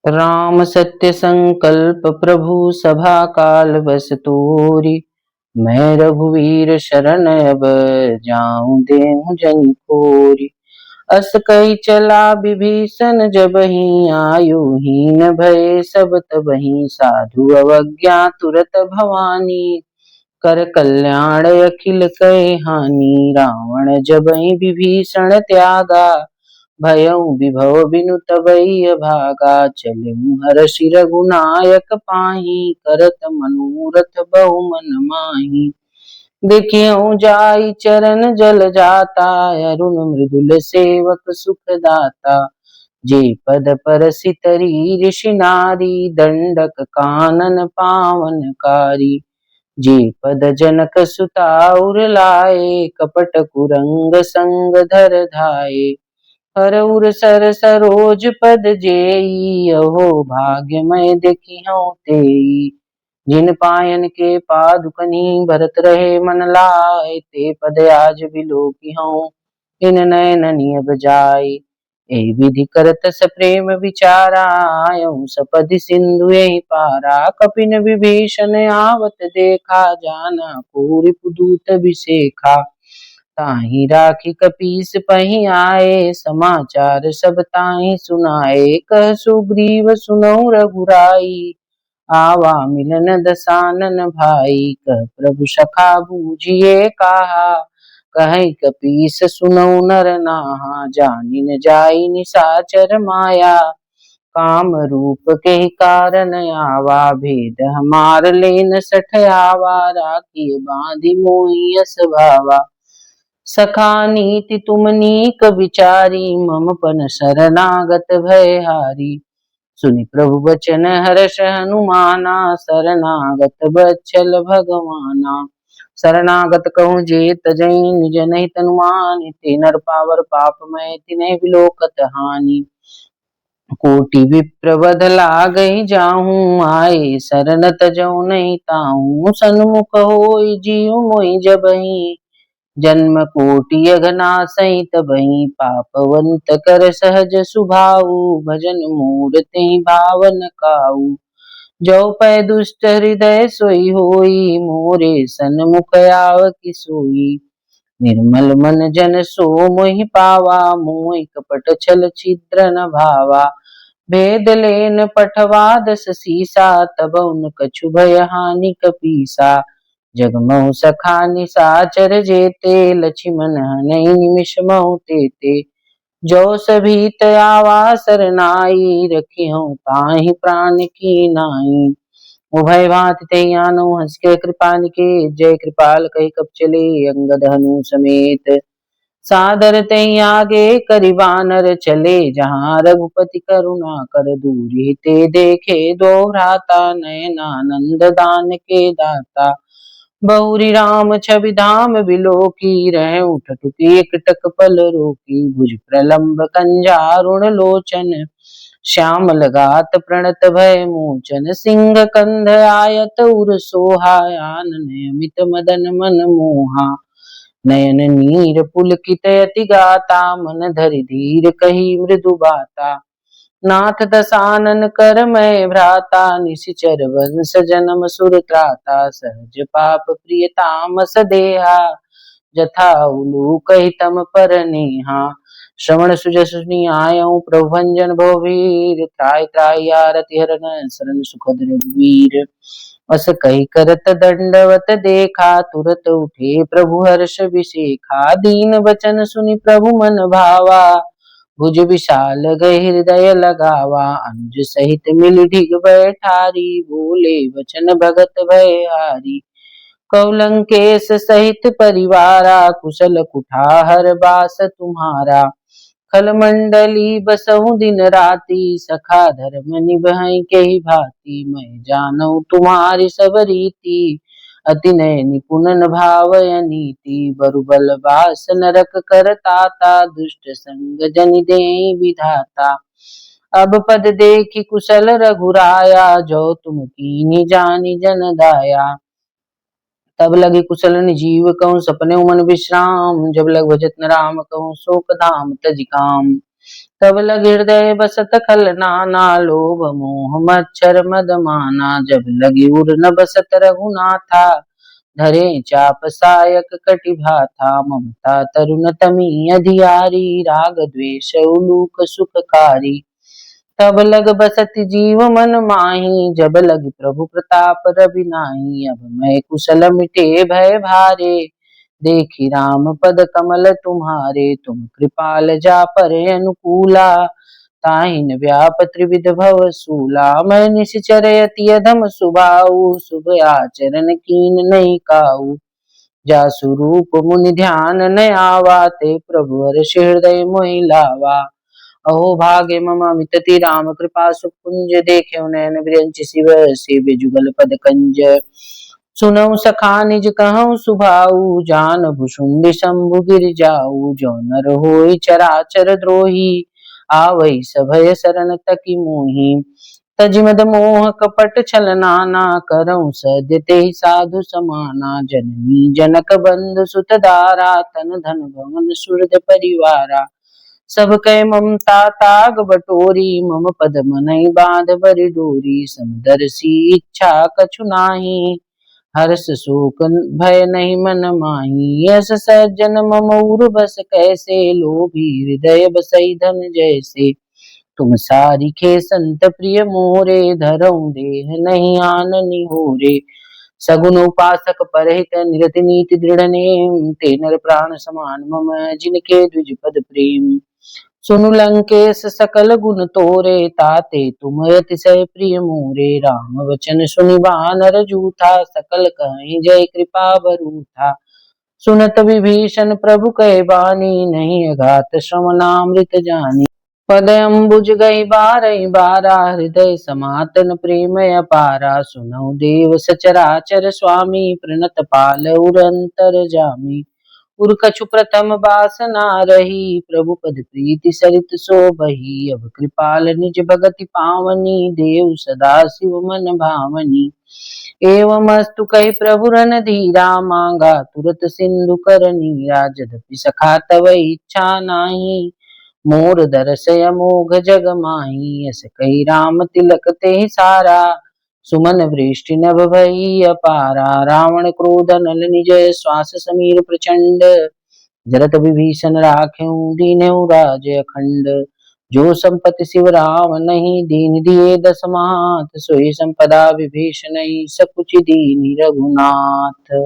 राम सत्य संकल्प प्रभु सभा काल बस तोरी। मैं रघुवीर शरण अब जाऊं देहु जनि कोरी। अस कही चला विभीषण जबहि आयु हीन भये सब तबहि साधु अवज्ञा तुरत भवानी। कर कल्याण अखिल कहे हानि रावण जबहि विभीषण त्यागा। भयउ विभव बिनु तबई भागा चलऊ हरषि रघुनायक पाही करत मनोरथ बहु मन माही। देखियऊ जाई चरण जल जाता अरुण मृदुल सेवक सुख दाता। जे पद परसि तरी ऋषि नारी दंडक कानन पावन कारी। जे पद जनक सुता उर लाए कपट कुरंग संग धर धाये। हरउर सर सरोज पद जेई अहो भाग्यमय देखिहउ तेई। जिन पायन के पादुकनी भरत रहे मन लाए ते पद आज बिलोकिहउँ इन नयन अब जाई। ए विधि करत सप्रेम विचारा आयउ सपदि सिंधु एहि पारा। कपिन विभीषण आवत देखा जाना को रिपुदूत बिसेखा। ताहि राखी कपीस पही आए समाचार सब ताहि सुनाए। कह सुग्रीव सुनऊ रघुराई आवा मिलन दसानन भाई। कह प्रभु सखा बूझिए कहा कहीं कपीस सुनऊ नर नाहा। जानि न जाई निसाचर माया काम रूप के कारण आवा। भेद हमार लेन सठ आवा राखी बांधि मोहि यस भावा। सखा नीति तुम नीक विचारी मम पन शरणागत भय हारी। सुनि प्रभु बचन हर्ष हनुमाना शरणागत बच्छल भगवाना। शरणागत कहूँ जे तजई निज नहीं तनुमानि। ते नर पावर पाप मैं तिन्ह बिलोकत हानि। कोटि विप्र बध लागहि जाहूँ आए शरण तजौ नहीं ताहूँ। सन्मुख होई जीव मोहि जबहि जन्म कोटि अघनासहि तबहि। पापवंत कर सहज सुभाऊ भजन मूढ़ तेहि भावन काऊ। जो पै दुष्ट हृदय सोई होई मोरे सन्मुख आवति सोई। निर्मल मन जन सो मोहि पावा मोहि कपट छल छिद्र न भावा। भेद लेन पठवा दस सीसा तब उन कछु भय हानि कपीसा। जगमहु सखा निसाचर जेते लक्ष्मण हनहि निमिष महु तेते। जो सभी तयावा सरनाई रखिहउँ ताहि प्राण की नाई। उभय भांति तेहि आनहु हंस के कृपा निकेत। जय कृपाल कहि कपि चले अंगद हनु समेत। सादर तेहि आगे करि बानर चले जहाँ रघुपति करुणा कर दूरी। ते देखे दो भ्राता नयनानंद दान के दाता। बहुरी राम छवि धाम बिलोकी रहे उठटुकी एकटक पल रोकी। भुज प्रलम्ब कंजारुण लोचन श्याम लगात प्रणत भय मोचन। सिंह कंध आयत उर सोहा आनन अमित मदन मन मोहा। नयन नीर पुलकित अति गाता मन धरि धीर कही मृदु बाता। नाथ दसानन कर मैं भ्राता निशिचर वंश जन्म सुर त्राता। सहज पाप प्रिय तामस देहा जथा उलूक हितम पर नेहा। श्रवण सुजस सुनि आयऊ प्रभु भंजन भव वीर। त्राहि त्राहि आरति हरन शरण सुखद रघुवीर। अस कही करत दंडवत देखा तुरत उठे प्रभु हर्ष विशेखा। दीन बचन सुनि प्रभु मन भावा भुज विशाल गए हृदय लगावा। अनुज सहित मिल ढिग बैठारी बोले वचन भगत भयहारी। कौलंकेश सहित परिवारा कुशल कुठार बास तुम्हारा। खल मंडली बसहु दिन राति सखा धर्म निभहि के भांति। मैं जानऊ तुम्हारी सब रीति अति नय निपुण भावय नीति। बरुबल बास नरक कर ताता दुष्ट संग जनि देहि विधाता। अब पद देखि कुशल रघुराया जो तुम कीन्ही जानि जन दाया। तब लगी कुशल जीव कहूँ सपने मन विश्राम। जब लग भजत न राम कहूँ शोक धाम तज काम। तब लग हृदय बसत खल नाना, लोभ मोह मच्छर मद माना। जब लगी उर न बसत रघुनाथा, धरे चाप सायक कटि भाथा। ममता तरुण तमी अधियारी, राग द्वेष उलूक सुखकारी। तब लग बसत जीव मन माही, जब लग प्रभु प्रताप रवि नाही। अब मैं कुशल मिटे भय भारे, देखी राम पद कमल तुम्हारे। तुम कृपाल जा पर अनुकूला, ताहिन व्याप त्रिविध भव सूला। मैं निश्चर यति अधम सुभाऊ, शुभ आचरण कीन नहीं काऊ। जासु रूप मुनि ध्यान न आवा, ते प्रभु हर्ष हृदय मोहि लावा। अहो भाग्य मम अमित ति राम कृपा सुपुंज, देखे नयन विरंच शिव सेव्य जुगल पद कंज। सुनऊ सखा निज कहऊँ सुभाऊ, जान भुषुंडि शंभु गिर जाऊ। जो नर होई चराचर द्रोही, आवै सभय शरण तकी मोही। तज मद मोह कपट छल नाना, करऊँ सद्य तेहि साधु समाना। जननी जनक बंधु सुत दारा, तन धन भवन सुहृद परिवारा। सब कह ममता ताग बटोरी, मम पद मनहि बांध बरि डोरी। समदर्शी इच्छा कछु नाही, हर्ष शोक भय नहीं मन माही। यस सज्जन मम उर बस कैसे, लोभी हृदय बसई धन जैसे। तुम सारिखे संत प्रिय मोरे, धरऊँ देह नहीं आननि होरे। सगुन उपासक परहित निरति नीति दृढ़ नेम, ते नर प्राण समान मम जिनके द्विज पद प्रेम। सुनु लंकेश सकल गुण तोरे, ताते तुम अतिशय प्रिय मोरे। राम वचन सुनि वानर जूथा, सकल कहीं जय कृपा बरूथा। सुनत विभीषण प्रभु कहे बानी, नहीं अघात श्रवणामृत जानी। पद अम्बुज गई बारहि बारा, हृदय समातन प्रेम अपारा। सुनऊ देव सचराचर स्वामी, प्रणत पाल उर अंतरजामी। उर कछु प्रथम बासना रही, प्रभु पद प्रीति सरित सोबही। अब कृपाल निज भगति पावनी, देव सदा शिव मन भावनी। एवं अस्तु कहि प्रभु रन धीरा, मांगा तुरत सिंधु कर नीरा। जदपि सखा तव इच्छा नाही, मोर दरस अमोघ जग माही। यस कही राम तिलक तेहि सारा, सुमन वृष्टि नभ भई अपारा। रावण क्रोध नल निज श्वास समीर प्रचंड, जरत विभीषण राखें दीनहु राज अखंड। जो संपत्ति शिव राम नहीं, दीन दिए दस मात। सोई संपदा विभीषण नहीं, सकुचि दीनि रघुनाथ।